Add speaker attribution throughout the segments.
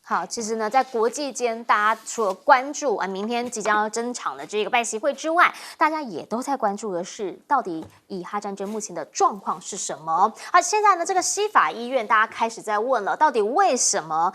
Speaker 1: 好，其实呢，在国际间，大家除了关注明天即将要登场的这个拜习会之外，大家也都在关注的是，到底以哈战争目前的状况是什么？好，现在呢，这个西法医院大家开始在问了，到底为什么？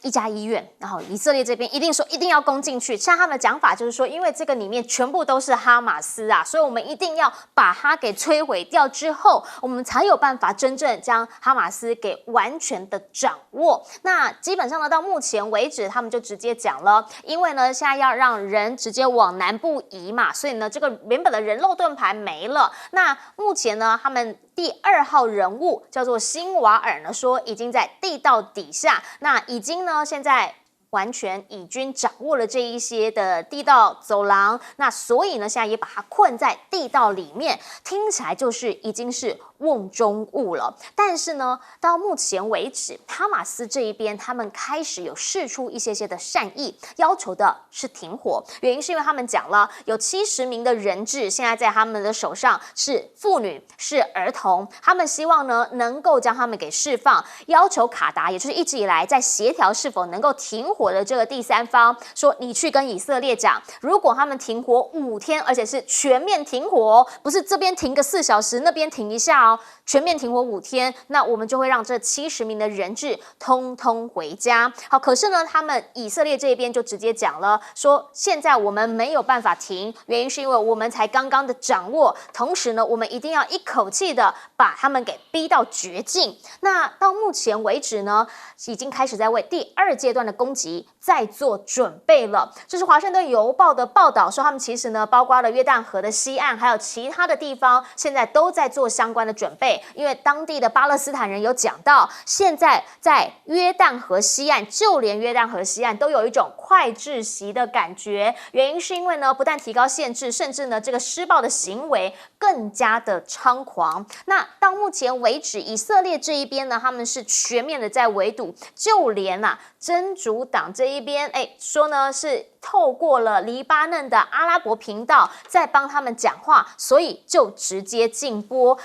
Speaker 1: 一家医院，然后以色列这边一定说一定要攻进去，像他们的讲法就是说，因为这个里面全部都是哈马斯啊，所以我们一定要把它给摧毁掉之后，我们才有办法真正将哈马斯给完全的掌握。那基本上呢，到目前为止，他们就直接讲了，因为呢现在要让人直接往南部移嘛，所以呢这个原本的人肉盾牌没了。那目前呢，他们第2号人物叫做辛瓦尔呢，说已经在地道底下，那已经呢现在完全以军掌握了这一些的地道走廊，那所以呢现在也把它困在地道里面，听起来就是已经是瓮中物了。但是呢，到目前为止，哈马斯这一边他们开始有释出一些的善意，要求的是停火。原因是因为他们讲了，有70名的人质现在在他们的手上，是妇女，是儿童，他们希望呢能够将他们给释放，要求卡达，也就是一直以来在协调是否能够停火的这个第三方，说你去跟以色列讲，如果他们停火5天，而且是全面停火，不是这边停个4小时，那边停一下哦，全面停火5天，那我们就会让这70名的人质通通回家。好，可是呢，他们以色列这边就直接讲了，说现在我们没有办法停，原因是因为我们才刚刚的掌握，同时呢，我们一定要一口气的把他们给逼到绝境。那到目前为止呢，已经开始在为第2阶段的攻击在做准备了。这是华盛顿邮报的报道说，他们其实呢，包括了约旦河的西岸，还有其他的地方，现在都在做相关的准备。因为当地的巴勒斯坦人有讲到，现在在约旦河西岸，就连约旦河西岸都有一种快窒息的感觉。原因是因为呢，不但提高限制，甚至呢，这个施暴的行为更加的猖狂。那到目前为止，以色列这一边呢，他们是全面的在围堵，就连真主党这一边，说呢是透过了黎巴嫩的阿拉伯频道在帮他们讲话，所以就直接禁播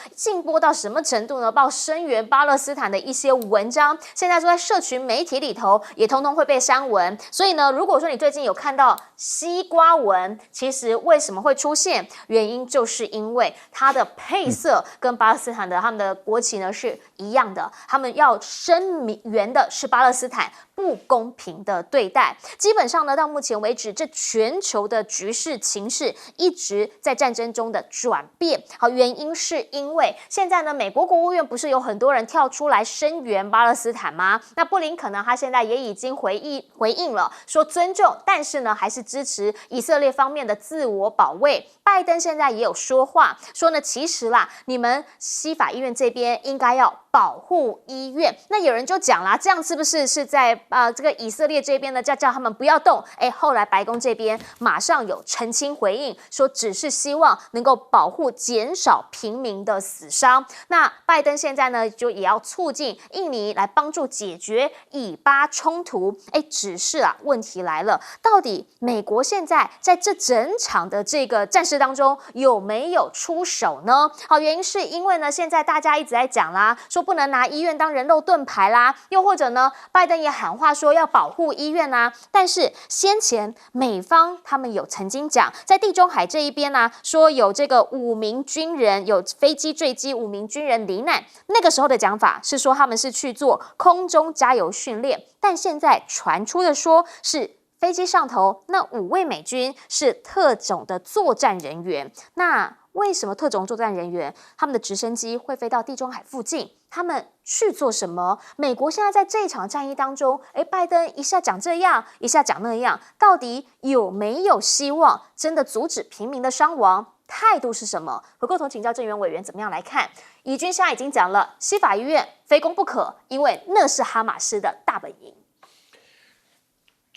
Speaker 1: 到什么程度呢？报声援巴勒斯坦的一些文章，现在都在社群媒体里头也通通会被删文。所以呢，如果说你最近有看到西瓜文，其实为什么会出现？原因就是因为它的配色跟巴勒斯坦的他们的国旗呢是一样的，他们要声援的是巴勒斯坦不公平的对待。基本上呢，到目前为止，这全球的局势情势一直在战争中的转变。好，原因是因为现在呢，美国国务院不是有很多人跳出来声援巴勒斯坦吗？那布林肯呢，他现在也已经回应了，说尊重，但是呢，还是支持以色列方面的自我保卫。拜登现在也有说话，说呢，其实啦，你们西法医院这边应该要保护医院。那有人就讲啦，这样是不是在这个以色列这边呢，叫他们不要动？后来白宫这边马上有澄清回应，说只是希望能够保护、减少平民的死伤。那拜登现在呢，就也要促进印尼来帮助解决以巴冲突。只是问题来了，到底美国现在在这整场的这个战事当中有没有出手呢？好，原因是因为呢，现在大家一直在讲啦，说不能拿医院当人肉盾牌啦，又或者呢，拜登也喊话说要保护医院啊。但是先前美方他们有曾经讲，在地中海这一边说有这个5名军人有飞机坠机，5名军人罹难。那个时候的讲法是说他们是去做空中加油训练，但现在传出的说是飞机上头那5位美军是特种的作战人员。那为什么特种作战人员他们的直升机会飞到地中海附近？他们去做什么？美国现在在这一场战役当中，拜登一下讲这样，一下讲那样，到底有没有希望真的阻止平民的伤亡？态度是什么？回过头请教政援委员怎么样来看？以军现在已经讲了，西法医院非攻不可，因为那是哈马斯的大本营。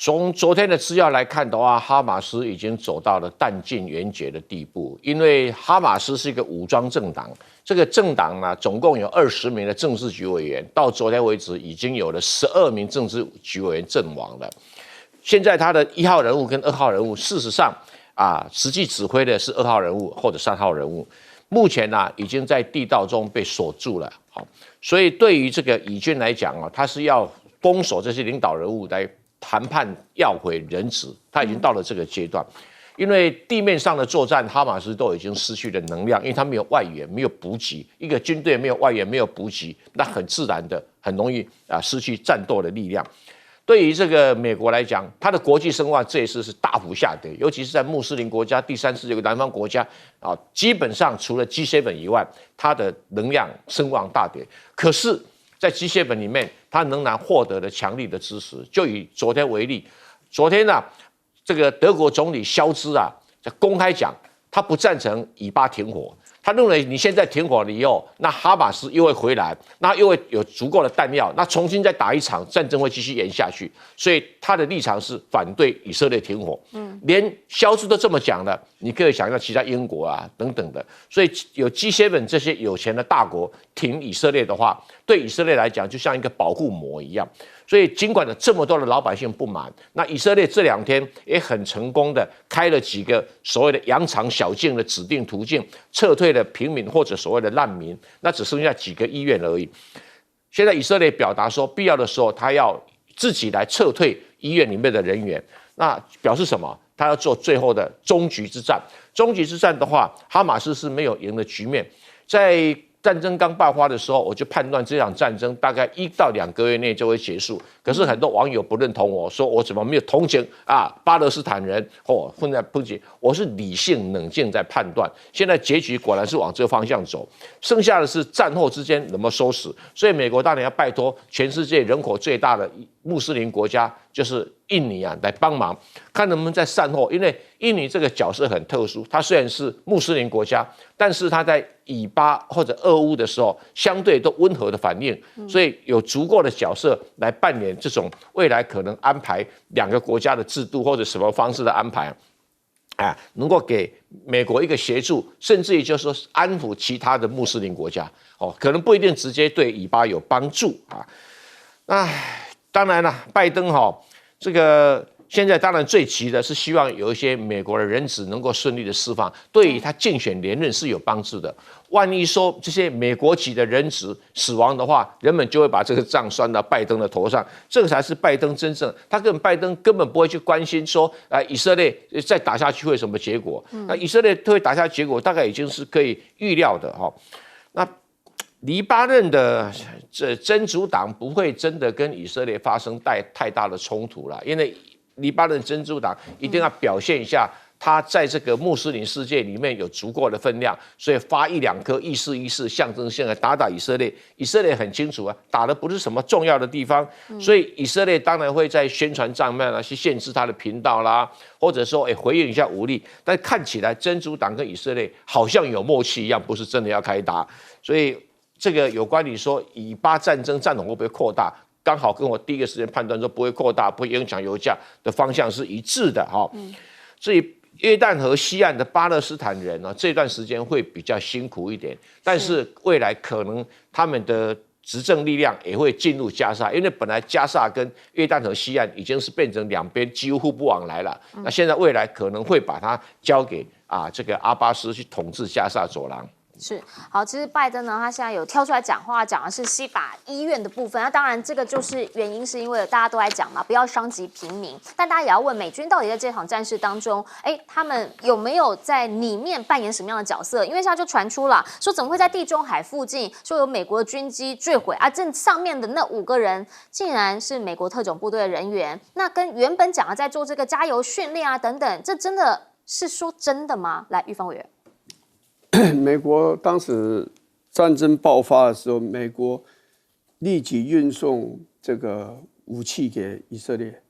Speaker 2: 从昨天的资料来看的话，哈马斯已经走到了弹尽援绝的地步。因为哈马斯是一个武装政党，这个政党呢，总共有20名的政治局委员，到昨天为止已经有了12名政治局委员阵亡了。现在他的1号人物跟2号人物，事实上实际指挥的是2号人物或者3号人物，目前已经在地道中被锁住了。好，所以对于这个以军来讲他是要攻守这些领导人物来谈判要回人质，他已经到了这个阶段。因为地面上的作战，哈马斯都已经失去了能量，因为他没有外援，没有补给。一个军队没有外援，没有补给，那很自然的，很容易失去战斗的力量。对于这个美国来讲，它的国际声望这一次是大幅下跌，尤其是在穆斯林国家、第三世界南方国家啊，基本上除了 G7 以外，它的能量声望大跌。可是，在 G7 里面，它仍然获得了强力的支持。就以昨天为例，昨天呢，这个德国总理肖兹啊，在公开讲，他不赞成以巴停火。他认为你现在停火了以后，那哈马斯又会回来，那又会有足够的弹药，那重新再打一场战争会继续延下去。所以他的立场是反对以色列停火。连肖兹都这么讲了，你可以想象其他英国啊等等的。所以有 G7 这些有钱的大国挺以色列的话，对以色列来讲就像一个保护膜一样。所以，尽管有这么多的老百姓不满，那以色列这2天也很成功的开了几个所谓的羊肠小径的指定途径，撤退了平民或者所谓的难民，那只剩下几个医院而已。现在以色列表达说，必要的时候他要自己来撤退医院里面的人员，那表示什么？他要做最后的终局之战。终局之战的话，哈马斯是没有赢的局面，在战争刚爆发的时候，我就判断这场战争大概1到2个月内就会结束。可是很多网友不认同我，说我怎么没有同情巴勒斯坦人混在不解。我是理性冷静在判断，现在结局果然是往这个方向走，剩下的是战后之间怎么收拾。所以美国当然要拜托全世界人口最大的穆斯林国家，就是印尼啊，来帮忙，看能不能在善后。因为印尼这个角色很特殊，它虽然是穆斯林国家，但是它在以巴或者俄乌的时候，相对都温和的反应，所以有足够的角色来扮演这种未来可能安排2个国家的制度或者什么方式的安排，能够给美国一个协助，甚至于就是说安抚其他的穆斯林国家，可能不一定直接对以巴有帮助啊。那当然了，拜登这个现在当然最急的是希望有一些美国的人质能够顺利的释放，对于他竞选连任是有帮助的。万一说这些美国籍的人质死亡的话，人们就会把这个账算到拜登的头上，这个才是拜登真正，拜登根本不会去关心说以色列再打下去会什么结果。那以色列会打下结果，大概已经是可以预料的那黎巴嫩的真主党不会真的跟以色列发生太大的冲突了，因为黎巴嫩真主党一定要表现一下他在这个穆斯林世界里面有足够的分量，所以发1、2颗意思象征性的打以色列。以色列很清楚打的不是什么重要的地方，所以以色列当然会在宣传上面去限制他的频道啦，或者说回应一下武力。但看起来真主党跟以色列好像有默契一样，不是真的要开打，所以这个有关你说以巴战争战火会不会扩大，刚好跟我第一个时间判断说不会扩大，不会影响油价的方向是一致的所以约旦河西岸的巴勒斯坦人这段时间会比较辛苦一点，但是未来可能他们的执政力量也会进入加沙，因为本来加沙跟约旦河西岸已经是变成2边几乎互不往来了，那现在未来可能会把它交给这个阿巴斯去统治加沙走廊。
Speaker 1: 是好，其实拜登呢，他现在有跳出来讲话，讲的是西法医院的部分。那当然，这个就是原因，是因为大家都在讲嘛，不要伤及平民。但大家也要问，美军到底在这场战事当中，他们有没有在里面扮演什么样的角色？因为现在就传出了说，怎么会在地中海附近说有美国的军机坠毁这上面的那5个人竟然是美国特种部队的人员？那跟原本讲的在做这个加油训练等等，这真的是说真的吗？来，玉芳委员。
Speaker 3: 美国当时战争爆发的时候，美国立即运送这个武器给以色列。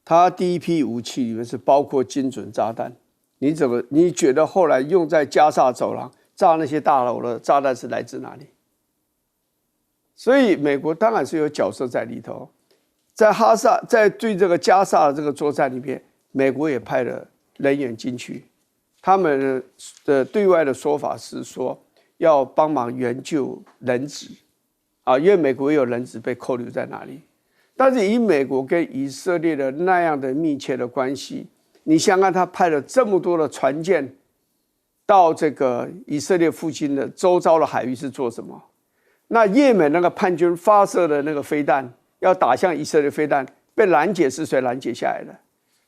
Speaker 3: 他第一批武器里面是包括精准炸弹。你觉得后来用在加沙走廊炸那些大楼的炸弹是来自哪里？所以美国当然是有角色在里头。在对这个加沙的这个作战里面，美国也派了人员进去。他们的对外的说法是说要帮忙援救人质因为美国也有人质被扣留在哪里。但是以美国跟以色列的那样的密切的关系，你想想他派了这么多的船舰到这个以色列附近的周遭的海域是做什么？那也门那个叛军发射的那个飞弹要打向以色列飞弹，被拦截是谁拦截下来的？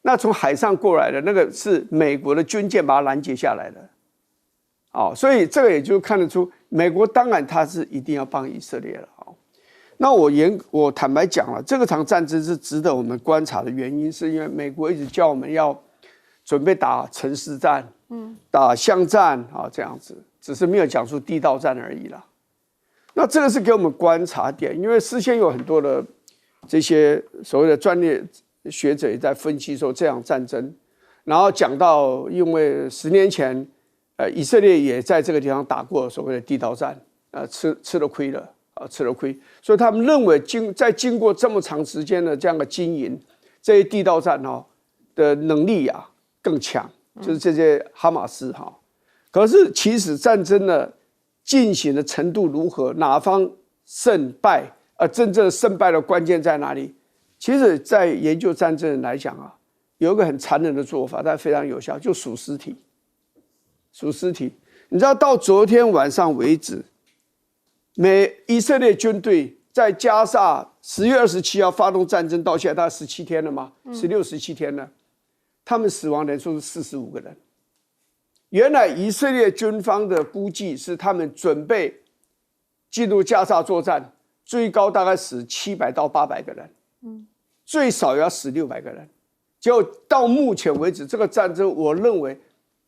Speaker 3: 那从海上过来的那个是美国的军舰把它拦截下来的。所以这个也就看得出，美国当然他是一定要帮以色列了。那我坦白讲了，这场战争是值得我们观察的原因，是因为美国一直叫我们要准备打城市战，打巷战这样子，只是没有讲出地道战而已啦。那这个是给我们观察点，因为事先有很多的这些所谓的专业学者也在分析说这场战争，然后讲到因为10年前。以色列也在这个地方打过所谓的地道战，吃了亏了，吃了亏，所以他们认为在经过这么长时间的这样的经营，这些地道战的能力更强，就是这些哈马斯可是其实战争的进行的程度如何，哪方胜败，真正胜败的关键在哪里？其实，在研究战争来讲有一个很残忍的做法，但非常有效，就数尸体。数尸体，你知道到昨天晚上为止，以色列军队在加沙10月27号发动战争到现在大概17天了吗？16、17天了，他们死亡人数是45个人。原来以色列军方的估计是他们准备进入加沙作战，最高大概死700到800个人，最少也要死600个人。结果到目前为止，这个战争我认为。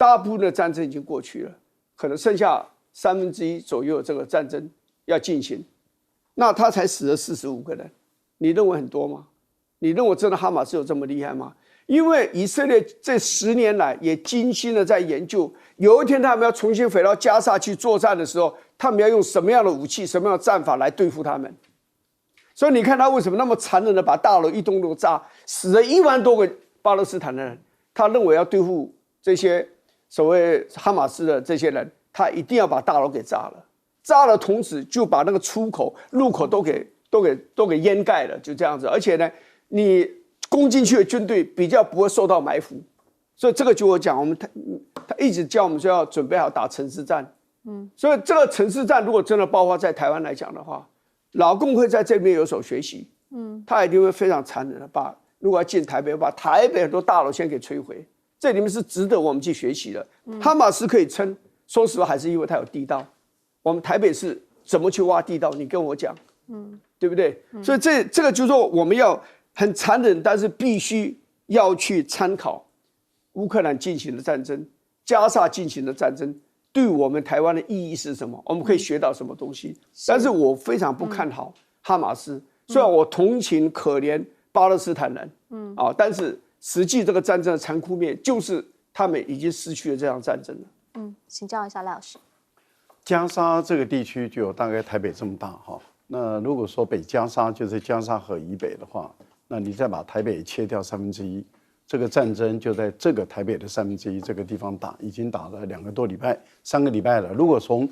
Speaker 3: 大部分的战争已经过去了，可能剩下1/3左右的这个战争要进行，那他才死了45个人，你认为很多吗？你认为真的哈马斯有这么厉害吗？因为以色列这10年来也精心的在研究，有一天他们要重新回到加沙去作战的时候，他们要用什么样的武器、什么样的战法来对付他们。所以你看他为什么那么残忍的把大楼一栋栋炸，死了1万多个巴勒斯坦的人，他认为要对付这些所谓哈马斯的这些人，他一定要把大楼给炸了，炸了，同时就把那个出口、入口都给掩盖了，就这样子。而且呢，你攻进去的军队比较不会受到埋伏，所以这个就我讲，他一直叫我们说要准备好打城市战。所以这个城市战如果真的爆发在台湾来讲的话，老共会在这边有所学习。他一定会非常残忍的如果要进台北，把台北很多大楼先给摧毁。这里面是值得我们去学习的。哈马斯可以撑，说实话还是因为它有地道。我们台北市怎么去挖地道？你跟我讲，对不对？所以这个就是说我们要很残忍，但是必须要去参考乌克兰进行的战争、加沙进行的战争对我们台湾的意义是什么？我们可以学到什么东西？但是我非常不看好哈马斯，虽然我同情可怜巴勒斯坦人，但是。实际这个战争的残酷面，就是他们已经失去了这场战争了。
Speaker 1: 请教一下赖老师。
Speaker 4: 加沙这个地区就有大概台北这么大那如果说北加沙就是加沙河以北的话，那你再把台北切掉1/3，这个战争就在这个台北的1/3这个地方打，已经打了2个多礼拜、3个礼拜了。如果从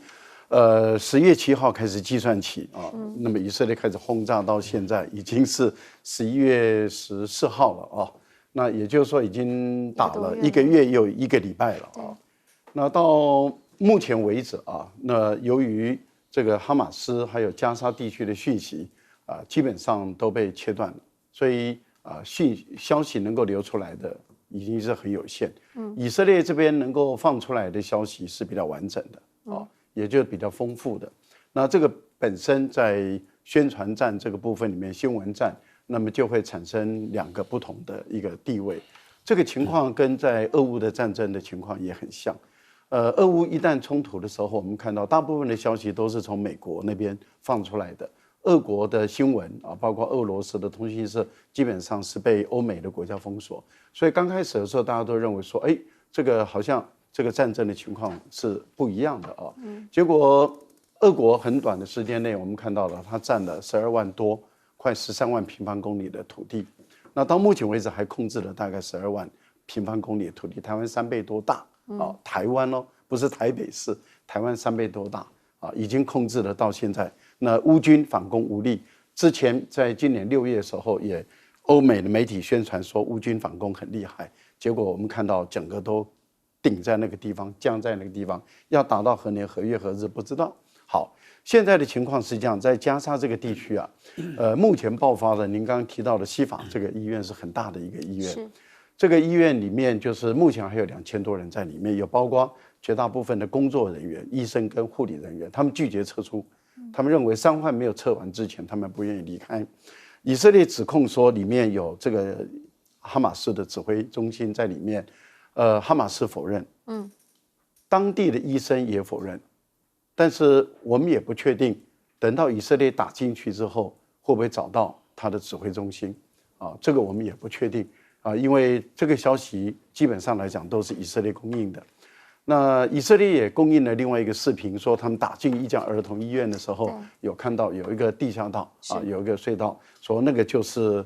Speaker 4: 10月7号开始计算起那么以色列开始轰炸到现在已经是11月14号了那也就是说，已经打了1个月又1个礼拜了那到目前为止那由于这个哈马斯还有加沙地区的讯息基本上都被切断了，所以消息能够流出来的已经是很有限。以色列这边能够放出来的消息是比较完整的也就是比较丰富的。那这个本身在宣传战这个部分里面，新闻战。那么就会产生2个不同的一个地位，这个情况跟在俄乌的战争的情况也很像。俄乌一旦冲突的时候，我们看到大部分的消息都是从美国那边放出来的，俄国的新闻包括俄罗斯的通讯社，基本上是被欧美的国家封锁。所以刚开始的时候，大家都认为说，这个好像这个战争的情况是不一样的结果俄国很短的时间内，我们看到了它占了12万多。快13万平方公里的土地，那到目前为止还控制了大概12万平方公里的土地，台湾3倍多大台湾不是台北市，台湾3倍多大已经控制了到现在。那乌军反攻无力，之前在今年6月的时候，也欧美的媒体宣传说乌军反攻很厉害，结果我们看到整个都顶在那个地方，僵在那个地方，要打到何年何月何日不知道好，现在的情况是这样，在加沙这个地区啊，目前爆发的您刚刚提到的西法这个医院是很大的一个医院，这个医院里面就是目前还有2000多人在里面，有包括绝大部分的工作人员、医生跟护理人员，他们拒绝撤出，他们认为伤患没有撤完之前，他们不愿意离开。以色列指控说里面有这个哈马斯的指挥中心在里面，哈马斯否认，当地的医生也否认，但是我们也不确定，等到以色列打进去之后，会不会找到他的指挥中心啊？这个我们也不确定啊，因为这个消息基本上来讲都是以色列供应的。那以色列也供应了另外一个视频，说他们打进一家儿童医院的时候，有看到有一个地下道啊，有一个隧道，说那个就是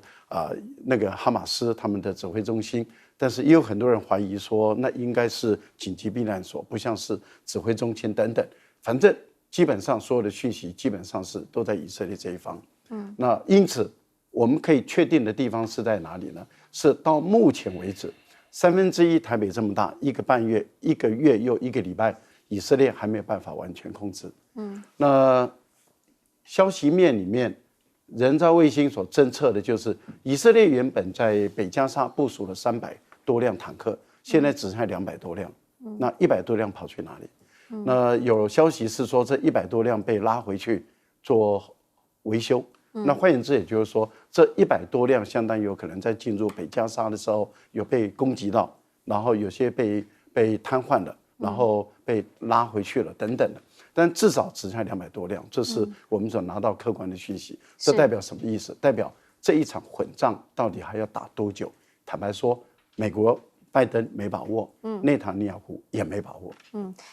Speaker 4: 那个哈马斯他们的指挥中心。但是也有很多人怀疑说，那应该是紧急避难所，不像是指挥中心等等。反正基本上所有的讯息基本上是都在以色列这一方。那因此我们可以确定的地方是在哪里呢？是到目前为止。1/3台北这么大，1个半月、1个月又1个礼拜，以色列还没有办法完全控制。那消息面里面，人造卫星所侦测的就是以色列原本在北加沙部署了300多辆坦克，现在只剩下200多辆，那100多辆跑去哪里？那有消息是说这100多辆被拉回去做维修。那换言之，也就是说，这100多辆相当有可能在进入北加沙的时候有被攻击到，然后有些被瘫痪了，然后被拉回去了等等的。但至少只剩下200多辆，这是我们所拿到客观的讯息。这代表什么意思？代表这一场混战到底还要打多久？坦白说，美国拜登没把握，内塔尼亚胡也没把握。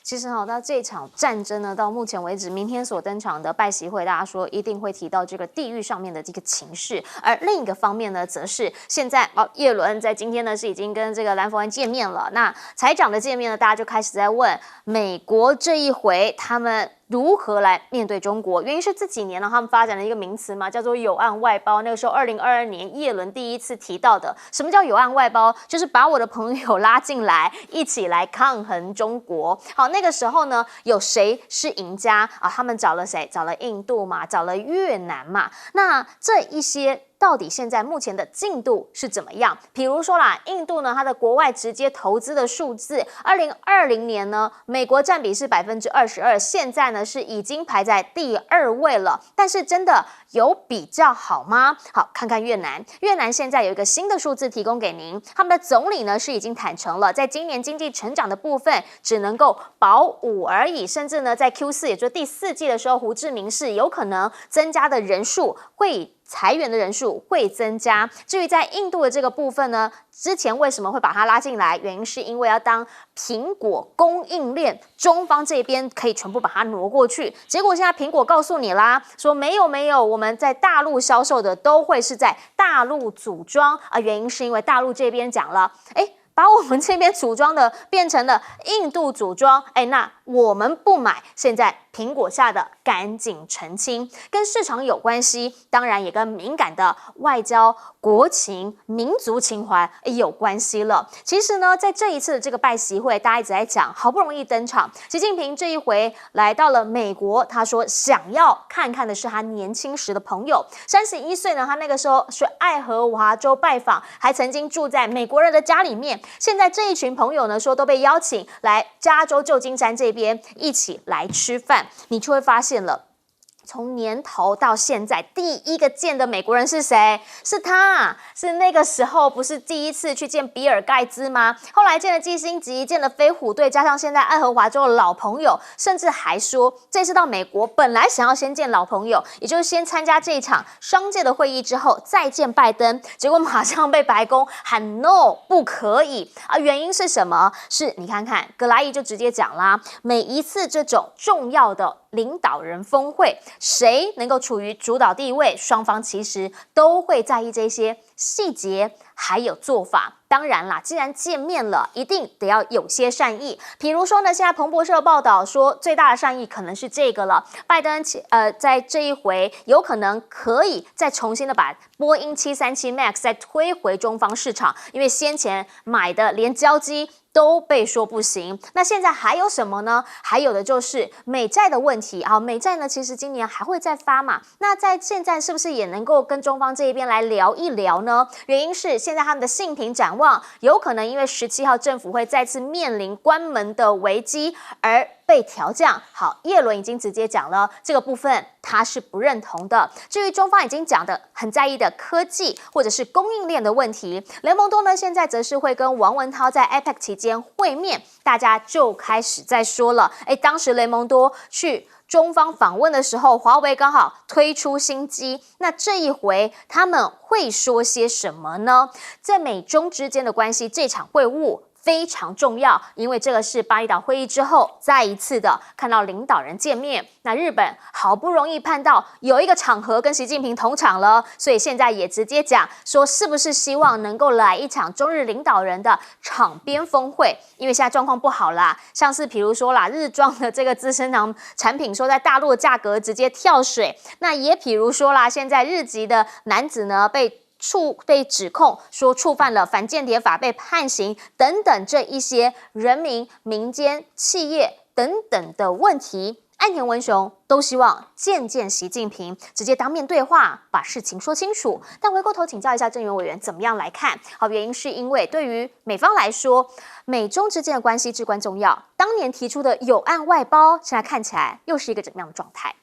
Speaker 1: 其实到这场战争呢，到目前为止，明天所登场的拜习会，大家说一定会提到这个地域上面的这个情势，而另一个方面呢，则是现在叶伦在今天呢是已经跟这个兰佛恩见面了。那财长的见面呢，大家就开始在问美国这一回他们如何来面对中国？原因是这几年呢，他们发展了一个名词嘛，叫做友岸外包。那个时候，2022年叶伦第一次提到的，什么叫友岸外包？就是把我的朋友拉进来，一起来抗衡中国。好，那个时候呢，有谁是赢家啊？他们找了谁？找了印度嘛，找了越南嘛。那这一些到底现在目前的进度是怎么样？比如说啦，印度呢，它的国外直接投资的数字，2020年呢，美国占比是22%，现在呢是已经排在第2位了。但是真的有比较好吗？好，看看越南。越南现在有一个新的数字提供给您，他们的总理呢是已经坦诚了，在今年经济成长的部分只能够保5而已，甚至呢在 Q4，也就是第4季的时候，胡志明市有可能增加的人数会。裁员的人数会增加。至于在印度的这个部分呢，之前为什么会把它拉进来？原因是因为要当苹果供应链，中方这边可以全部把它挪过去。结果现在苹果告诉你啦，说没有，我们在大陆销售的都会是在大陆组装啊。原因是因为大陆这边讲了，把我们这边组装的变成了印度组装，那我们不买。现在苹果下的赶紧澄清，跟市场有关系，当然也跟敏感的外交、国情、民族情怀有关系了。其实呢，在这一次的这个拜习会，大家一直在讲，好不容易登场，习近平这一回来到了美国，他说想要看看的是他年轻时的朋友。31岁呢，他那个时候是爱荷华州拜访，还曾经住在美国人的家里面。现在这一群朋友呢，说都被邀请来加州旧金山这边一起来吃饭，你就会发现了。从年头到现在，第一个见的美国人是谁？是他，是那个时候不是第一次去见比尔盖茨吗？后来见了基辛格，见了飞虎队，加上现在爱荷华州的老朋友，甚至还说这次到美国本来想要先见老朋友，也就是先参加这一场商界的会议之后再见拜登，结果马上被白宫喊 no 不可以啊！原因是什么？是你看看葛莱伊就直接讲啦，每一次这种重要的领导人峰会，谁能够处于主导地位，双方其实都会在意这些细节还有做法。当然啦，既然见面了，一定得要有些善意。比如说呢，现在彭博社报道说，最大的善意可能是这个了。拜登在这一回有可能可以再重新的把波音737 MAX 再推回中方市场，因为先前买的连交机都被说不行。那现在还有什么呢？还有的就是美债的问题啊。美债呢，其实今年还会再发嘛。那在现在是不是也能够跟中方这一边来聊一聊呢？原因是现在他们的信评展望有可能因为17号政府会再次面临关门的危机而被调降。好，叶伦已经直接讲了这个部分他是不认同的。至于中方已经讲的很在意的科技或者是供应链的问题，雷蒙多呢现在则是会跟王文涛在 APEC 期间会面，大家就开始在说了，当时雷蒙多去中方访问的时候，华为刚好推出新机，那这一回他们会说些什么呢？在美中之间的关系，这场会晤非常重要，因为这个是巴厘岛会议之后再一次的看到领导人见面。那日本好不容易盼到有一个场合跟习近平同场了，所以现在也直接讲说，是不是希望能够来一场中日领导人的场边峰会？因为现在状况不好啦，像是比如说啦，日装的这个资生堂产品说在大陆的价格直接跳水，那也比如说啦，现在日籍的男子呢被指控说触犯了反间谍法被判刑等等，这一些人民、民间、企业等等的问题，岸田文雄都希望见习近平，直接当面对话，把事情说清楚。但回过头请教一下郑源委员，怎么样来看？好，原因是因为对于美方来说，美中之间的关系至关重要。当年提出的有岸外包，现在看起来又是一个怎么样的状态？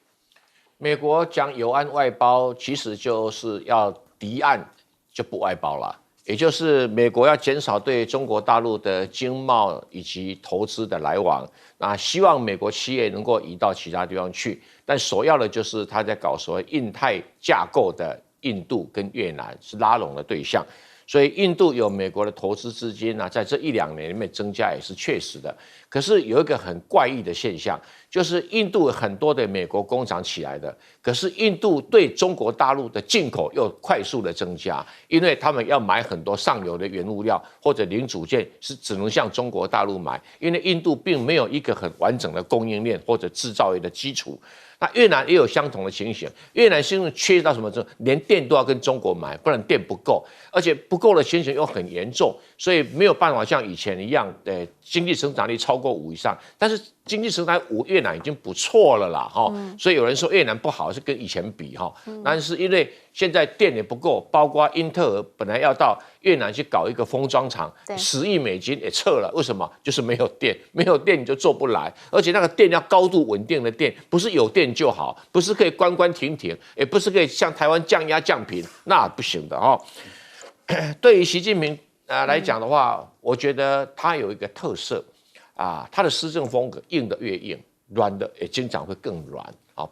Speaker 2: 美国讲有岸外包，其实就是要敌岸就不外包了，也就是美国要减少对中国大陆的经贸以及投资的来往，那希望美国企业能够移到其他地方去，但首要的就是他在搞所谓印太架构的印度跟越南是拉拢的对象。所以印度有美国的投资资金在这1-2年里面增加也是确实的。可是有一个很怪异的现象，就是印度很多的美国工厂起来的，可是印度对中国大陆的进口又快速的增加，因为他们要买很多上游的原物料或者零组件是只能向中国大陆买，因为印度并没有一个很完整的供应链或者制造业的基础。那越南也有相同的情形，越南现在缺到什么程度？连电都要跟中国买，不然电不够，而且不够的情形又很严重，所以没有办法像以前一样，经济成长率超过5以上。但是经济成长5，越南已经不错了啦，所以有人说越南不好是跟以前比但是因为现在电也不够，包括英特尔本来要到越南去搞一个封装厂，10亿美金也撤了，为什么？就是没有电，没有电你就做不来，而且那个电要高度稳定的电，不是有电就好，不是可以关关停停，也不是可以像台湾降压降频，那不行的对于习近平来讲的话，我觉得他有一个特色他的施政风格硬的越硬，软的也经常会更软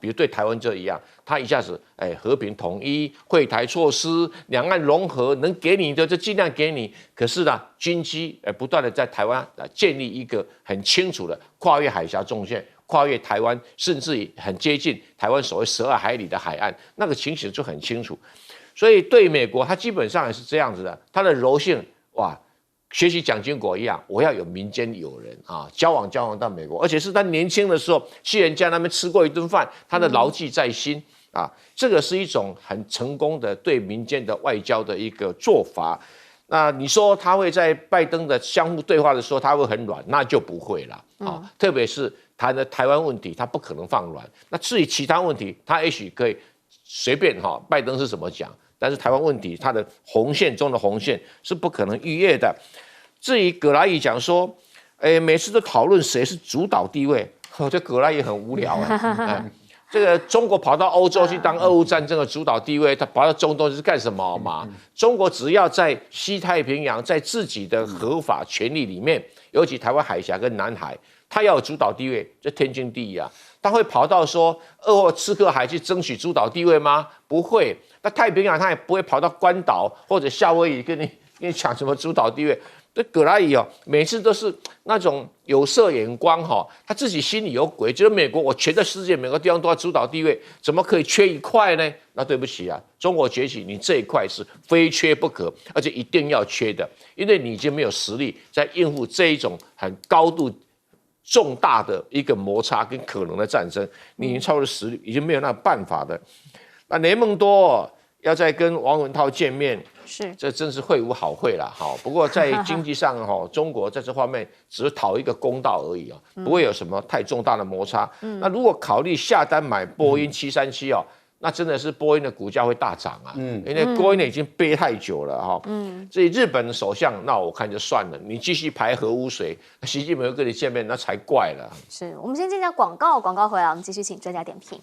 Speaker 2: 比如对台湾这一样，他一下子和平统一、惠台措施、两岸融合，能给你的就尽量给你。可是呢，军机不断的在台湾建立一个很清楚的跨越海峡中线、跨越台湾，甚至于很接近台湾所谓12海里的海岸，那个情形就很清楚。所以对美国，他基本上也是这样子的，他的柔性学习蒋经国一样，我要有民间友人交往到美国，而且是他年轻的时候去人家那边吃过一顿饭，他的牢记在心这个是一种很成功的对民间的外交的一个做法。那你说他会在拜登的相互对话的时候他会很软，那就不会了特别是谈的台湾问题，他不可能放软。那至于其他问题，他也许可以随便拜登是怎么讲，但是台湾问题，他的红线中的红线是不可能逾越的。至于葛莱仪讲说，每次都讨论谁是主导地位，这葛莱仪很无聊这个中国跑到欧洲去当俄乌战争的主导地位，他跑到中东是干什么嘛？中国只要在西太平洋，在自己的合法权利里面，尤其台湾海峡跟南海，他要有主导地位，这天经地义他会跑到说鄂霍次克海去争取主导地位吗？不会。那太平洋他也不会跑到关岛或者夏威夷跟你抢什么主导地位。对葛莱仪哦，每次都是那种有色眼光哈，他自己心里有鬼，觉得美国我全在世界每个地方都要主导地位，怎么可以缺一块呢？那对不起啊，中国崛起，你这一块是非缺不可，而且一定要缺的，因为你已经没有实力在应付这一种很高度重大的一个摩擦跟可能的战争，你已经超过了实力，已经没有那办法的。那雷蒙多要再跟王文涛见面。这真是会无好会啦，好。不过在经济上中国在这方面只是讨一个公道而已不会有什么太重大的摩擦。那如果考虑下单买波音737那真的是波音的股价会大涨啊。因为波音已经憋太久了所以日本首相那我看就算了，你继续排核污水，习近平跟你见面那才怪了。
Speaker 1: 是我们先进下广告，广告回来我们继续请专家点评。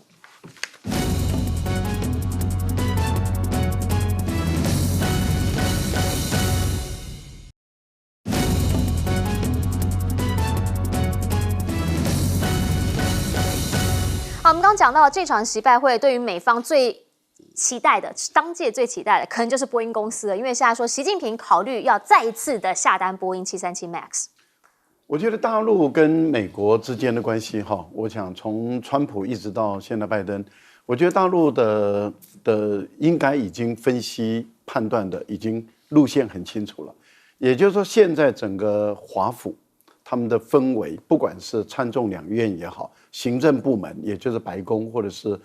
Speaker 1: 好，我们刚刚讲到这场习拜会，对于美方最期待的，当届最期待的，可能就是波音公司了，因为现在说习近平考虑要再一次的下单波音737 MAX。
Speaker 4: 我觉得大陆跟美国之间的关系我想从川普一直到现在拜登，我觉得大陆的应该已经分析判断的已经路线很清楚了，也就是说现在整个华府他们的氛围，不管是参众两院也好，行政部门，也就是白宫或者是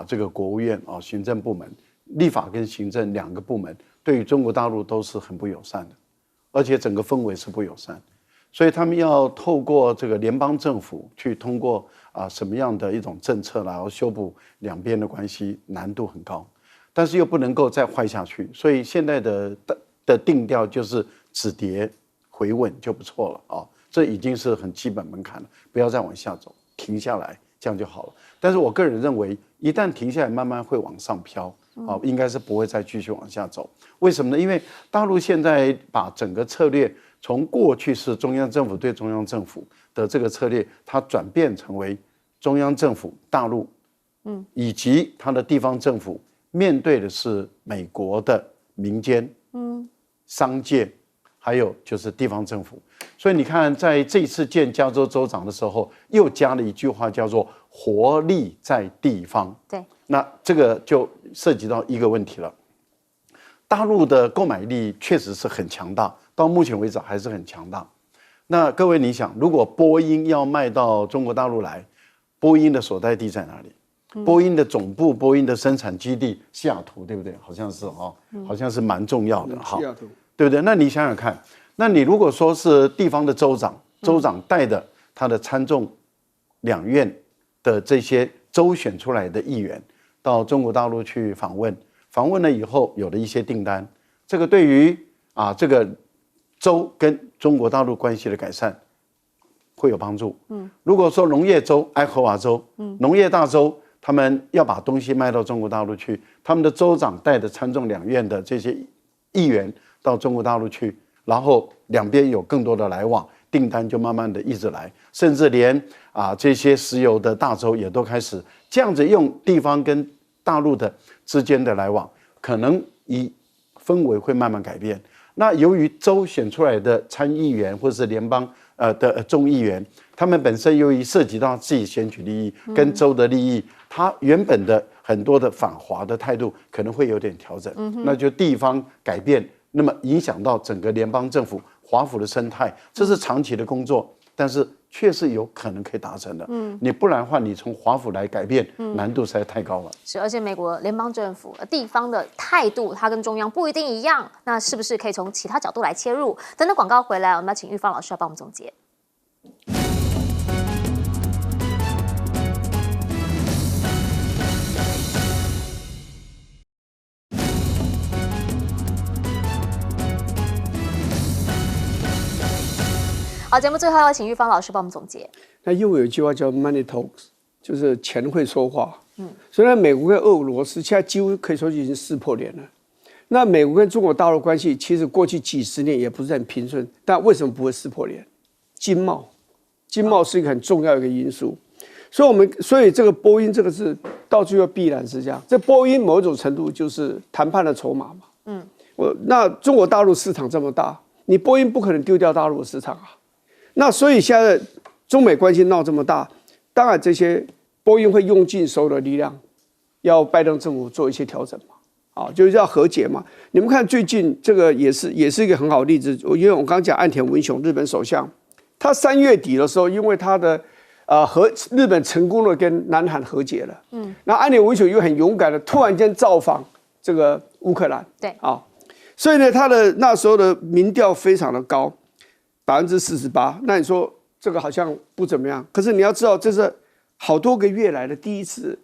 Speaker 4: 这个国务院行政部门，立法跟行政两个部门，对于中国大陆都是很不友善的，而且整个氛围是不友善，所以他们要透过这个联邦政府去通过什么样的一种政策然后修补两边的关系，难度很高，但是又不能够再坏下去，所以现在的定调就是止跌回稳就不错了这已经是很基本门槛了，不要再往下走，停下来，这样就好了。但是我个人认为，一旦停下来，慢慢会往上飘，应该是不会再继续往下走。为什么呢？因为大陆现在把整个策略从过去是中央政府对中央政府的这个策略，它转变成为中央政府、大陆，以及它的地方政府面对的是美国的民间，商界。还有就是地方政府，所以你看，在这一次见加州州长的时候，又加了一句话，叫做“活力在地方”。
Speaker 1: 对，
Speaker 4: 那这个就涉及到一个问题了。大陆的购买力确实是很强大，到目前为止还是很强大。那各位，你想，如果波音要卖到中国大陆来，波音的所在地在哪里？波音的总部、波音的生产基地西雅图，对不对？好像是好像是蛮重要的
Speaker 3: 西雅图。
Speaker 4: 对不对？那你想想看，那你如果说是地方的州长带的他的参众两院的这些州选出来的议员到中国大陆去访问了以后有了一些订单，这个对于这个州跟中国大陆关系的改善会有帮助。如果说农业州爱荷华州，农业大州，他们要把东西卖到中国大陆去，他们的州长带的参众两院的这些议员到中国大陆去，然后两边有更多的来往，订单就慢慢的一直来，甚至连这些石油的大州也都开始这样子用地方跟大陆的之间的来往，可能氛围会慢慢改变。那由于州选出来的参议员或者是联邦的众议员，他们本身由于涉及到自己选举利益跟州的利益，他原本的很多的反华的态度可能会有点调整，那就地方改变。那么影响到整个联邦政府、华府的生态，这是长期的工作，但是确实有可能可以达成的。你不然的话，你从华府来改变，难度实在太高了。
Speaker 1: 是，而且美国联邦政府地方的态度，它跟中央不一定一样，那是不是可以从其他角度来切入？等等广告回来，我们要请玉芳老师来帮我们总结。好，节目最后要请玉芳老师帮我们总结。
Speaker 3: 那英文有一句话叫 “money talks”， 就是钱会说话。所以呢，美国跟俄罗斯现在几乎可以说已经撕破脸了。那美国跟中国大陆关系其实过去几十年也不是很平顺，但为什么不会撕破脸？经贸是一个很重要的一个因素。所以这个波音这个字到最后必然是这样。这波音某种程度就是谈判的筹码嘛。那中国大陆市场这么大。你波音不可能丢掉大陆的市场啊。那所以现在中美关系闹这么大，当然这些波音会用尽所有的力量，要拜登政府做一些调整嘛，啊，就是要和解嘛。你们看最近这个也是一个很好的例子，因为我刚刚讲岸田文雄日本首相，他3月底的时候，因为他的日本成功的跟南韩和解了，那岸田文雄又很勇敢的突然间造访这个乌克兰，
Speaker 1: 对，
Speaker 3: 啊，所以呢，他的那时候的民调非常的高，48%。那你说这个好像不怎么样，可是你要知道，这是好多个月来的第一次，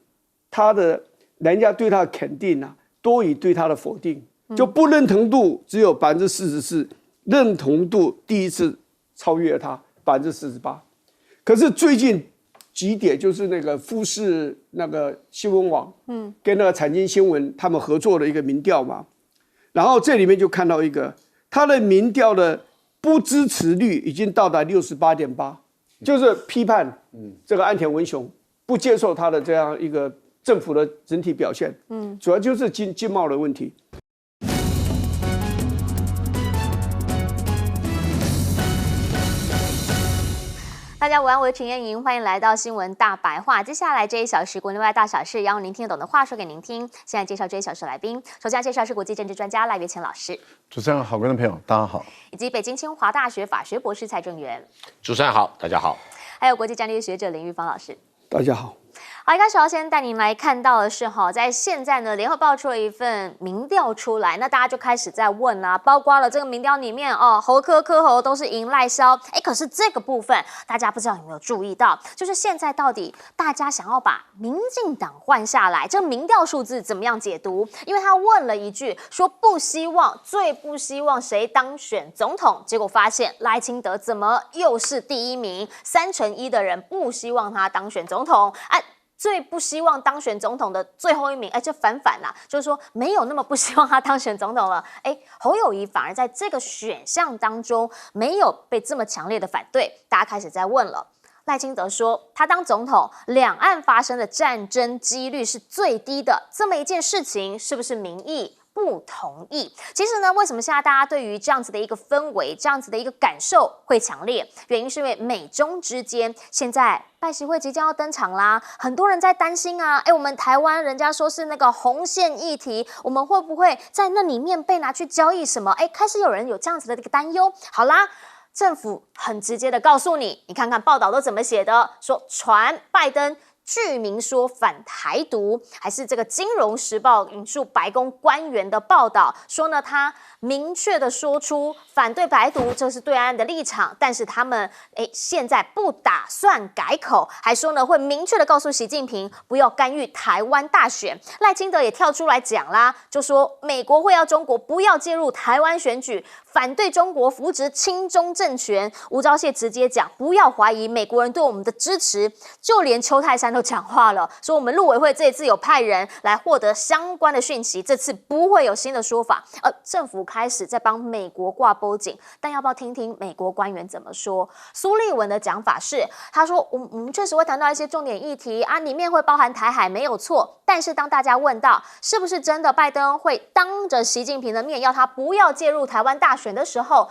Speaker 3: 人家对他的肯定啊，多于对他的否定，就不认同度只有44%，认同度第一次超越了他48%。可是最近几点就是那个富士那个新闻网，跟那个财经新闻他们合作的一个民调嘛，然后这里面就看到一个他的民调的不支持率已经到达68.8%，就是批判这个岸田文雄，不接受他的这样一个政府的整体表现，主要就是经贸的问题。
Speaker 1: 大家午安，我是陈燕莹，欢迎来到新闻大白话。接下来这1小时国内外大小事，要用您听得懂的话说给您听。现在介绍这1小时来宾，首先介绍是国际政治专家赖岳乾老师，
Speaker 4: 主持人好，观众朋友大家好，
Speaker 1: 以及北京清华大学法学博士蔡正元，
Speaker 2: 主持人好，大家好，
Speaker 1: 还有国际战略学者林玉芳老师，
Speaker 3: 大家好。
Speaker 1: 好，一开始要先带您来看到的是在现在呢，联合报出了一份民调出来，那大家就开始在问啦，包括了这个民调里面侯柯侯都是赢赖萧，可是这个部分大家不知道有没有注意到，就是现在到底大家想要把民进党换下来，这个民调数字怎么样解读？因为他问了一句说最不希望谁当选总统，结果发现赖清德怎么又是第1名，1/3的人不希望他当选总统，最不希望当选总统的最后1名，就反啦，就是说没有那么不希望他当选总统了。侯友宜反而在这个选项当中没有被这么强烈的反对，大家开始在问了。赖清德说，他当总统，两岸发生的战争几率是最低的，这么一件事情是不是民意不同意？其实呢，为什么现在大家对于这样子的一个氛围、这样子的一个感受会强烈？原因是因为美中之间现在拜习会即将要登场啦，很多人在担心啊，我们台湾人家说是那个红线议题，我们会不会在那里面被拿去交易什么？开始有人有这样子的一个担忧。好啦，政府很直接的告诉你，你看看报道都怎么写的，说传拜登具名说反台独，还是这个《金融时报》引述白宫官员的报道说呢，他明确的说出反对台独，这是对岸的立场，但是他们现在不打算改口，还说呢会明确的告诉习近平不要干预台湾大选。赖清德也跳出来讲啦，就说美国会要中国不要介入台湾选举，反对中国扶植亲中政权。吴钊燮直接讲，不要怀疑美国人对我们的支持，就连邱泰山都讲话了，说我们陆委会这一次有派人来获得相关的讯息，这次不会有新的说法。政府开始在帮美国挂钩警，但要不要听听美国官员怎么说？苏立文的讲法是，他说我们确实会谈到一些重点议题啊，里面会包含台海没有错，但是当大家问到是不是真的拜登会当着习近平的面要他不要介入台湾大选的时候，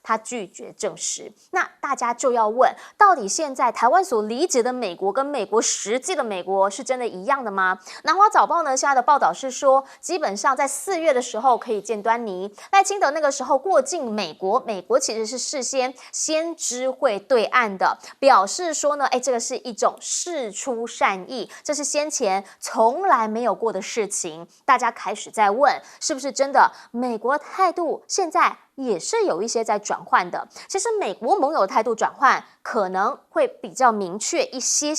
Speaker 1: 他拒绝证实。那大家就要问，到底现在台湾所理解的美国跟美国实际的美国是真的一样的吗？南华早报呢现在的报道是说，基本上在4月的时候可以见端倪。赖清德那个时候过境美国，美国其实是事先知会对岸的，表示说呢，这个是一种释出善意，这是先前从来没有过的事情。大家开始在问，是不是真的美国态度现在也是有一些在转换的？其实美国盟友态度转换可能会比较明确一些。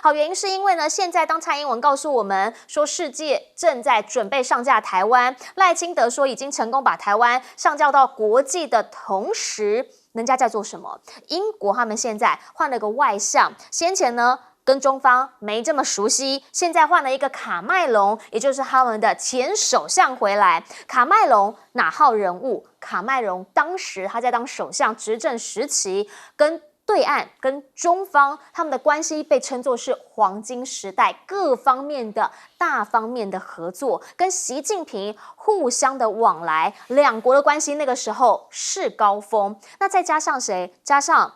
Speaker 1: 好，原因是因为呢，现在当蔡英文告诉我们说世界正在准备上架台湾，赖清德说已经成功把台湾上架到国际的同时，人家在做什么？英国他们现在换了个外相，先前呢跟中方没这么熟悉，现在换了一个卡麦隆，也就是他们的前首相回来。卡麦隆哪号人物？卡麦隆当时他在当首相执政时期，跟对岸跟中方他们的关系被称作是黄金时代，各方面的大方面的合作，跟习近平互相的往来，两国的关系那个时候是高峰。那再加上谁？加上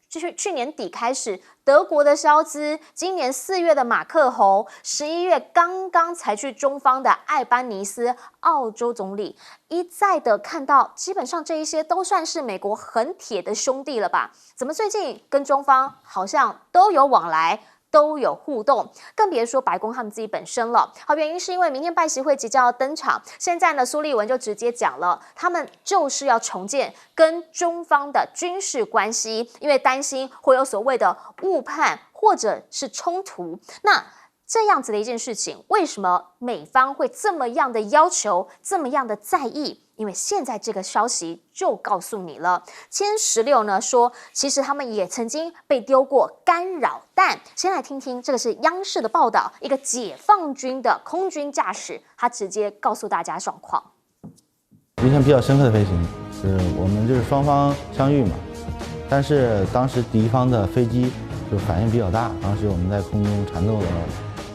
Speaker 1: 就是去年底开始，德国的肖兹，今年4月的马克宏，11月刚刚才去中方的艾班尼斯，澳洲总理，一再的看到，基本上这一些都算是美国很铁的兄弟了吧？怎么最近跟中方好像都有往来？都有互动，更别说白宫他们自己本身了。好，原因是因为明天拜习会即将要登场，现在呢，苏立文就直接讲了，他们就是要重建跟中方的军事关系，因为担心会有所谓的误判或者是冲突。那这样子的一件事情，为什么美方会这么样的要求，这么样的在意？因为现在这个消息就告诉你了，歼16呢说，其实他们也曾经被丢过干扰弹。先来听听，这个是央视的报道，一个解放军的空军驾驶，他直接告诉大家状况。
Speaker 5: 印象比较深刻的飞行是我们就是双方相遇嘛，但是当时敌方的飞机就反应比较大，当时我们在空中缠斗了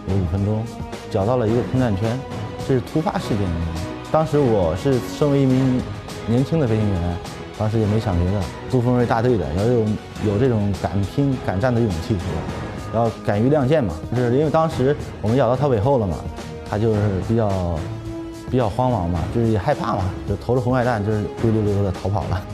Speaker 5: 有5分钟，搅到了一个空战圈，这是突发事件。当时我是身为一名年轻的飞行员，当时也没想别的，杜锋瑞大队的要有这种敢拼敢战的勇气，是吧？要敢于亮剑嘛，就是因为当时我们咬到他尾后了嘛，他就是比较慌忙嘛，就是也害怕嘛，就投了红外弹，就是溜溜溜溜的逃跑了。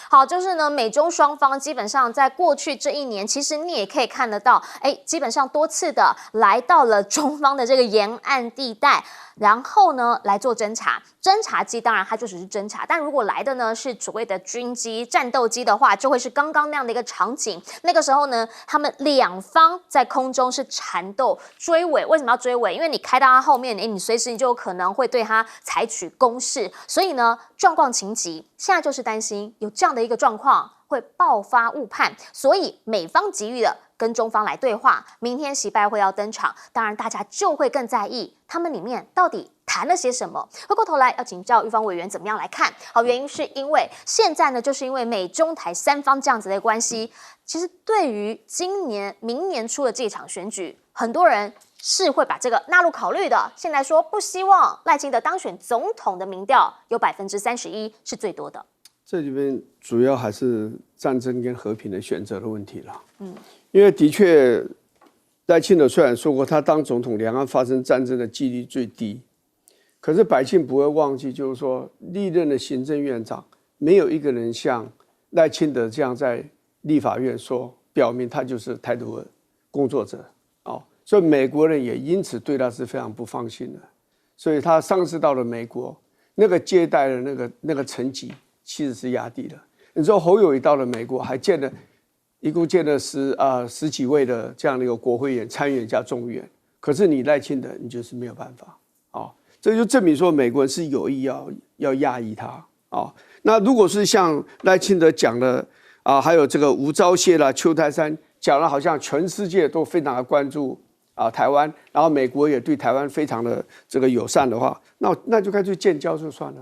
Speaker 1: 好，就是呢，美中双方基本上在过去这1年，其实你也可以看得到，基本上多次的来到了中方的这个沿岸地带，然后呢来做侦察。侦察机当然它就只是侦察，但如果来的呢是所谓的军机、战斗机的话，就会是刚刚那样的一个场景。那个时候呢，他们两方在空中是缠斗、追尾。为什么要追尾？因为你开到他后面，你随时就有可能会对他采取攻势。所以呢，状况情急，现在就是担心有这样的一个状况会爆发误判，所以美方急于的跟中方来对话。明天习拜会要登场，当然大家就会更在意他们里面到底谈了些什么。回过头来要请教玉芳委员怎么样来看？好，原因是因为现在呢，就是因为美中台3方这样子的关系，其实对于明年初的这场选举，很多人是会把这个纳入考虑的。现在说不希望赖清德当选总统的民调有31%是最多的。
Speaker 3: 这里面主要还是战争跟和平的选择的问题啦。因为的确，赖清德虽然说过他当总统，两岸发生战争的几率最低，可是百姓不会忘记，就是说历任的行政院长没有一个人像赖清德这样在立法院说，表明他就是台独的工作者。所以美国人也因此对他是非常不放心的。所以他上次到了美国，那个接待的那个层级其实是压低的。你说侯友宜到了美国，还一共见了十几位的这样的一个国会议员、参议员加众议员，可是你赖清德，你就是没有办法。这就证明说美国人是有意要压抑他。那如果是像赖清德讲的还有这个吴钊燮啦、邱泰山讲了，好像全世界都非常的关注台湾，然后美国也对台湾非常的这个友善的话，那就干脆建交就算了，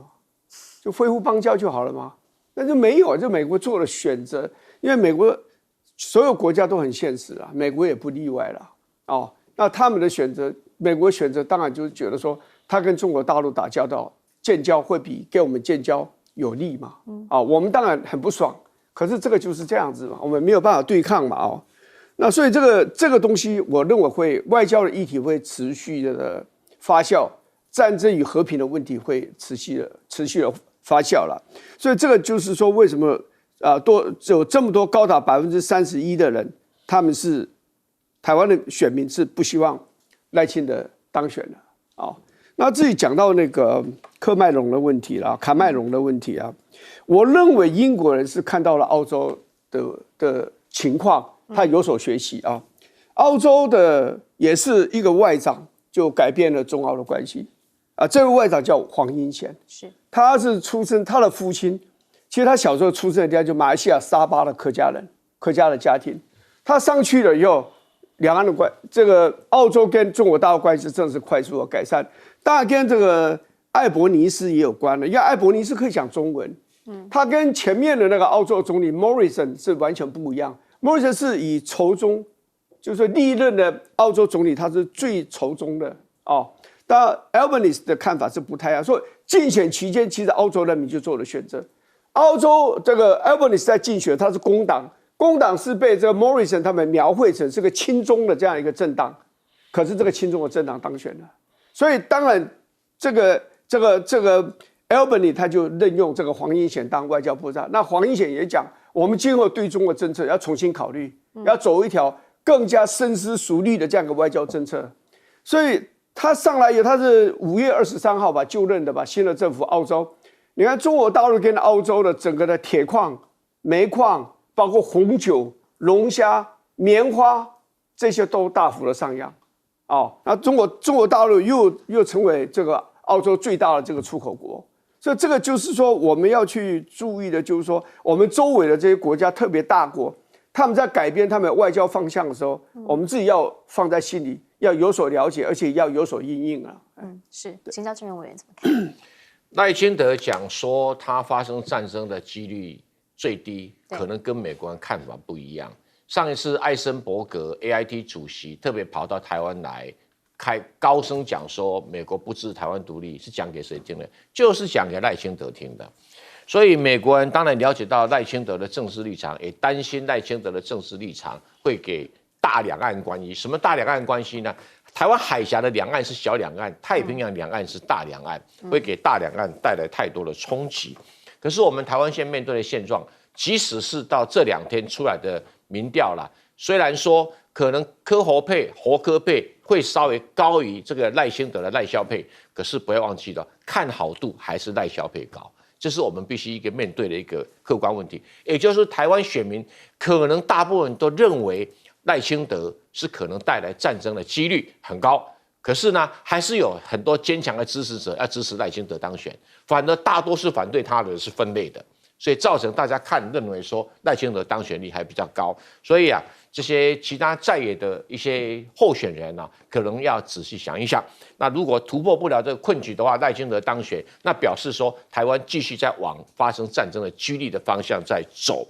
Speaker 3: 就恢复邦交就好了嘛。那就没有，就美国做了选择，因为美国所有国家都很现实美国也不例外了。那他们的选择，美国选择当然就是觉得说，他跟中国大陆打交道，建交会比给我们建交有利嘛。我们当然很不爽，可是这个就是这样子嘛，我们没有办法对抗嘛。那所以这个东西，我认为外交的议题会持续的发酵，战争与和平的问题会持续的发酵了。所以这个就是说，为什么有这么多高达31%的人，他们是台湾的选民是不希望赖清德当选的。那自己讲到那个喀麦隆的问题我认为英国人是看到了澳洲的情况，他有所学习澳洲的也是一个外长就改变了中澳的关系这位外长叫黄英贤，他是出生，他的父亲其实他小时候出生的地方就马来西亚沙巴的客家的家庭，他上去了以后，两岸的这个澳洲跟中国大陆关系正是快速的改善，当然跟这个艾伯尼斯也有关了，因为艾伯尼斯可以讲中文，他跟前面的那个澳洲总理 Morrison 是完全不一样。Morrison 是以仇中，就是说历任的澳洲总理他是最仇中的哦。当然 Albanese 的看法是不太一样，说竞选期间其实澳洲人民就做了选择。澳洲这个 Albanese 在竞选，他是工党，工党是被这个 Morrison 他们描绘成是个亲中的这样一个政党，可是这个亲中的政党当选了，所以当然这个 Albany 他就任用这个黄英贤当外交部长。那黄英贤也讲，我们今后对中国政策要重新考虑，要走一条更加深思熟虑的这样一个外交政策。所以他上来以后，他是5月23号吧就任的吧，新的政府澳洲。你看中国大陆跟澳洲的整个的铁矿、煤矿，包括红酒、龙虾、棉花这些都大幅的上扬。哦，那中国大陆又成为这个澳洲最大的这个出口国。所以这个就是说，我们要去注意的，就是说，我们周围的这些国家，特别大国，他们在改变他们外交方向的时候，我们自己要放在心里，要有所了解，而且要有所因应啊。
Speaker 1: 是，请教郑元委员怎么看？
Speaker 2: 赖清德讲说，他发生战争的几率最低，可能跟美国人看法不一样。上一次艾森伯格 AIT 主席特别跑到台湾来，高声讲说美国不支持台湾独立，是讲给谁听的？就是讲给赖清德听的。所以美国人当然了解到赖清德的政治立场，也担心赖清德的政治立场会给大两岸关系。什么大两岸关系呢？台湾海峡的两岸是小两岸，太平洋两岸是大两岸，会给大两岸带来太多的冲击。可是我们台湾现在面对的现状，即使是到这2天出来的民调啦，虽然说可能柯侯配、侯柯配会稍微高于这个赖清德的赖萧配，可是不要忘记了，看好度还是赖萧配高。这是我们必须一个面对的一个客观问题，也就是台湾选民可能大部分都认为赖清德是可能带来战争的几率很高，可是呢，还是有很多坚强的支持者要支持赖清德当选，反而大多数反对他的是分裂的，所以造成大家认为说赖清德当选率还比较高，所以啊，这些其他在野的一些候选人啊，可能要仔细想一想。那如果突破不了这个困局的话，赖清德当选，那表示说台湾继续在往发生战争的几率的方向在走。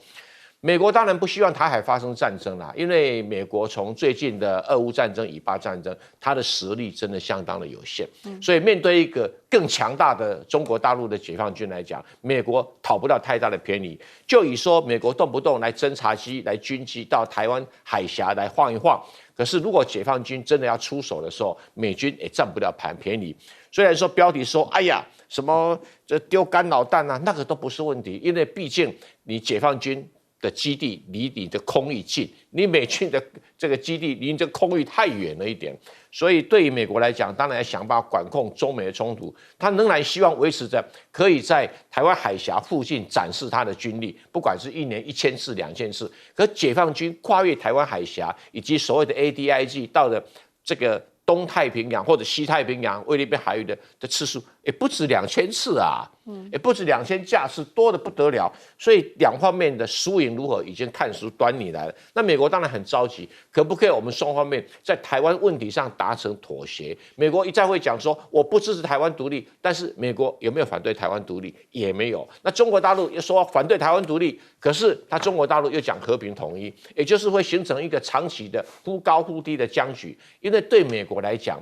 Speaker 2: 美国当然不希望台海发生战争啦，因为美国从最近的俄乌战争、以巴战争，它的实力真的相当的有限，所以面对一个更强大的中国大陆的解放军来讲，美国讨不到太大的便宜。就以说美国动不动来侦察机、来军机到台湾海峡来晃一晃，可是如果解放军真的要出手的时候，美军也占不了便宜。虽然说标题说，哎呀，什么这丢干扰弹啊，那个都不是问题，因为毕竟你解放军的基地离你的空域近，你美军的这个基地离这个空域太远了一点，所以对于美国来讲，当然要想办法管控中美的冲突，他仍然希望维持着可以在台湾海峡附近展示他的军力，不管是1年1000次、2000次，可解放军跨越台湾海峡以及所谓的 ADIG 到了这个东太平洋或者西太平洋威利宾海域的次数，也不止2000次啊，也不止2000架次，多得不得了。所以两方面的输赢如何，已经看出端倪来了。那美国当然很着急，可不可以我们双方面在台湾问题上达成妥协？美国一再会讲说我不支持台湾独立，但是美国有没有反对台湾独立？也没有。那中国大陆又说反对台湾独立，可是他中国大陆又讲和平统一，也就是会形成一个长期的忽高忽低的僵局。因为对美国来讲，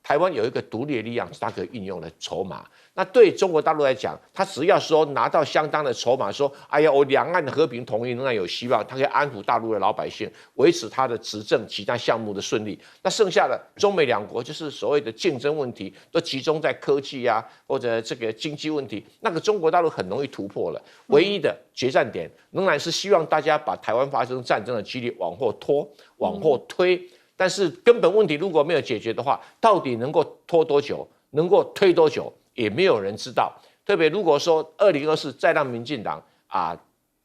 Speaker 2: 台湾有一个独立的力量是它可以运用的筹码。那对中国大陆来讲，他只要说拿到相当的筹码，说哎呀，我两岸的和平统一仍然有希望，他可以安抚大陆的老百姓，维持他的执政其他项目的顺利。那剩下的中美两国就是所谓的竞争问题，都集中在科技啊或者这个经济问题，那个中国大陆很容易突破了。唯一的决战点仍然是希望大家把台湾发生战争的几率往后拖、往后推。但是根本问题如果没有解决的话，到底能够拖多久，能够推多久，也没有人知道。特别如果说2024再让民进党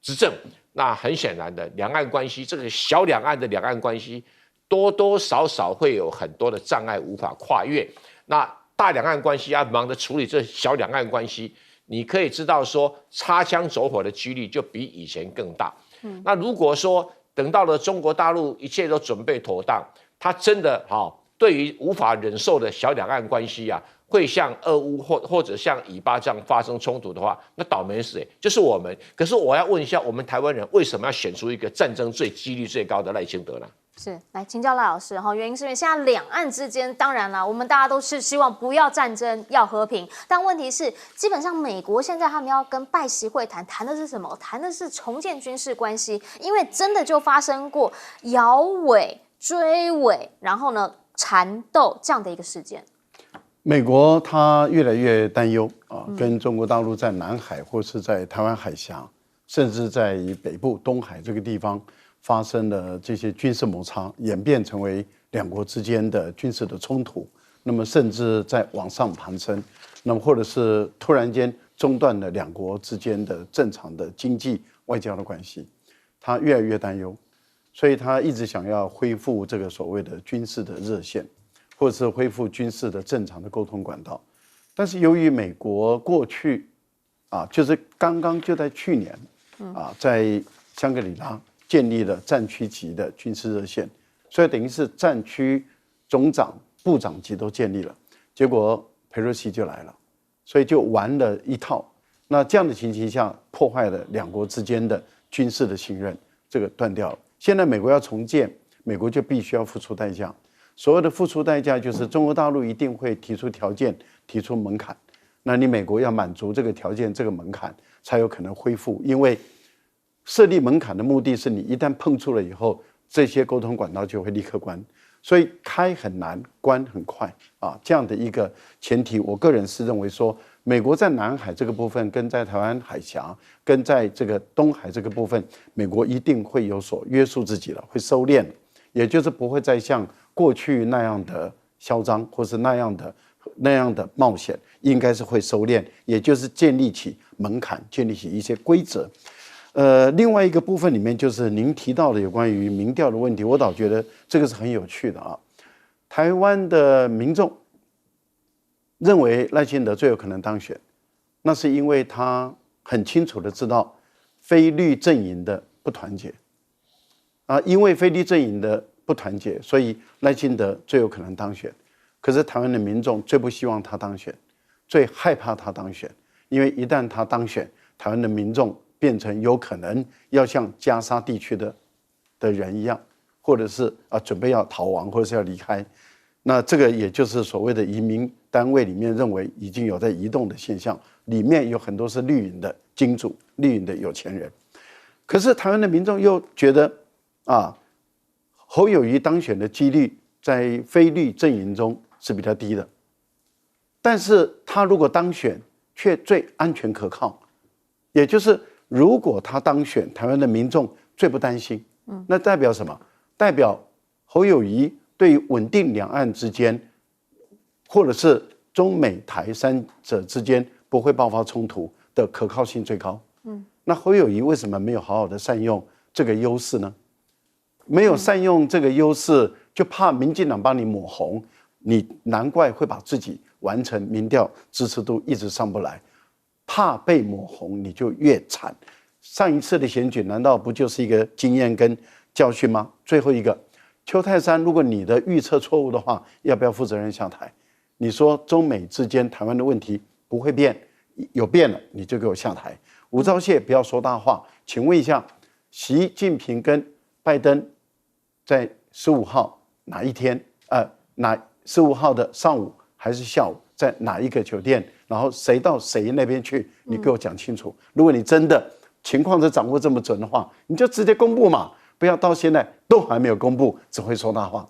Speaker 2: 执政，那很显然的，两岸关系这个小两岸的两岸关系，多多少少会有很多的障碍无法跨越。那大两岸关系要忙着处理这小两岸关系，你可以知道说擦枪走火的几率就比以前更大。那如果说等到了中国大陆一切都准备妥当，他真的对于无法忍受的小两岸关系啊，会像俄乌或者像以巴这样发生冲突的话，那倒霉谁？就是我们。可是我要问一下，我们台湾人为什么要选出一个战争几率最高的赖清德呢？
Speaker 1: 是，来请教赖老师哈，原因是因为现在两岸之间，当然啦，我们大家都是希望不要战争，要和平。但问题是，基本上美国现在他们要跟拜习会谈的是什么？谈的是重建军事关系，因为真的就发生过摇尾、追尾，然后呢缠斗这样的一个事件。
Speaker 4: 美国它越来越担忧啊，跟中国大陆在南海或是在台湾海峡，甚至在北部东海这个地方发生的这些军事摩擦，演变成为两国之间的军事的冲突，那么甚至在往上攀升，那么或者是突然间中断了两国之间的正常的经济外交的关系，他越来越担忧，所以他一直想要恢复这个所谓的军事的热线，或者是恢复军事的正常的沟通管道。但是由于美国过去就是刚刚就在去年在香格里拉建立了战区级的军事热线，所以等于是战区总长、部长级都建立了，结果佩洛西就来了，所以就玩了一套。那这样的情形下，破坏了两国之间的军事的信任，这个断掉了。现在美国要重建，美国就必须要付出代价。所谓的付出代价，就是中国大陆一定会提出条件、提出门槛，那你美国要满足这个条件、这个门槛，才有可能恢复。因为设立门槛的目的是你一旦碰触了以后，这些沟通管道就会立刻关，所以开很难，关很快这样的一个前提，我个人是认为说，美国在南海这个部分，跟在台湾海峡，跟在这个东海这个部分，美国一定会有所约束自己了，会收敛，也就是不会再像过去那样的嚣张，或是那样的冒险，应该是会收敛，也就是建立起门槛，建立起一些规则。另外一个部分里面就是您提到的有关于民调的问题，我倒觉得这个是很有趣的啊。台湾的民众认为赖清德最有可能当选，那是因为他很清楚的知道非绿阵营的不团结因为非绿阵营的不团结，所以赖清德最有可能当选。可是台湾的民众最不希望他当选，最害怕他当选，因为一旦他当选，台湾的民众变成有可能要像加沙地区的人一样，或者是准备要逃亡，或者是要离开。那这个也就是所谓的移民单位里面认为已经有在移动的现象，里面有很多是绿营的金主、绿营的有钱人。可是台湾的民众又觉得侯友宜当选的几率在非绿阵营中是比较低的，但是他如果当选却最安全可靠，也就是如果他当选，台湾的民众最不担心。那代表什么？代表侯友宜对于稳定两岸之间，或者是中美台三者之间不会爆发冲突的可靠性最高。那侯友宜为什么没有好好的善用这个优势呢？没有善用这个优势，就怕民进党帮你抹红，你难怪会把自己完成民调支持度一直上不来，怕被抹红你就越惨。上一次的选举难道不就是一个经验跟教训吗？最后一个，邱泰山，如果你的预测错误的话，要不要负责任下台？你说中美之间台湾的问题不会变，有变了你就给我下台。吴钊燮不要说大话，请问一下，习近平跟拜登在15号哪一天15号的上午还是下午，在哪一个酒店，然后谁到谁那边去，你给我讲清楚。如果你真的情况是掌握这么准的话，你就直接公布嘛，不要到现在都还没有公布，只会说大话。